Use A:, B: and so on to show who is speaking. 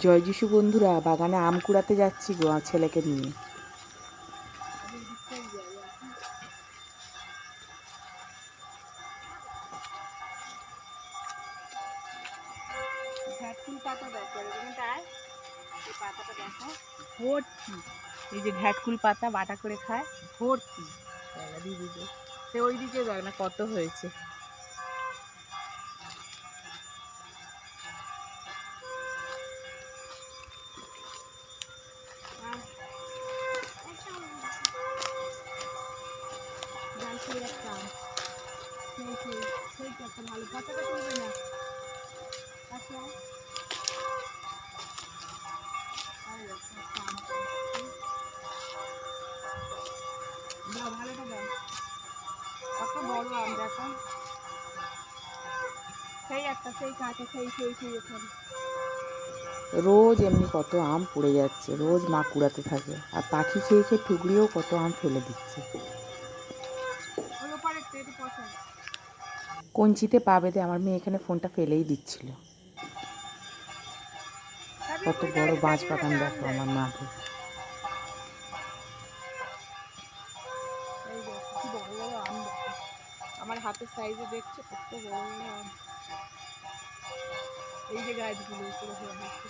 A: জয় যিশু বন্ধুরা, বাগানে আম কুড়াতে যাচ্ছি গো ছেলেকে নিয়ে।
B: ঘ্যাটকুল পাতা দেখো এখানটায়, এই পাতাটা দেখো ভর্তি। এই যে ঘ্যাটকুল পাতা বাটা করে খায় ভর্তি দিদিদের। সে ওই দিকে দেখ না কত হয়েছে। ভালো পাতাটা তুলবে না। আচ্ছা দাও, ভালোটা দাও। কত বড় আম দেখো, সেই একটা সেই কাঁচা সেই সেই সেই এখানে।
A: রোজ এমনি কত আম পড়ে যাচ্ছে, রোজ মা কুড়াতে থাকে, আর পাখি খেয়ে খেয়ে ঠুকরিও কত আম ফেলে দিচ্ছে।
B: ওই ওপারে একটু পছন্দ।
A: কঞ্চিতে পা বেঁধে আমার মেয়ে এখানে ফোনটা ফেলেই দিচ্ছিল। কত বড় বাঁশ বাগান দেখো আমার মাঠে।
B: এই দেখো কি বড় বড় আম দেখো, আমার হাতের সাইজে দেখছো কত বড় বড় আম। এই যে গাছগুলো উপরে হয়ে আছে।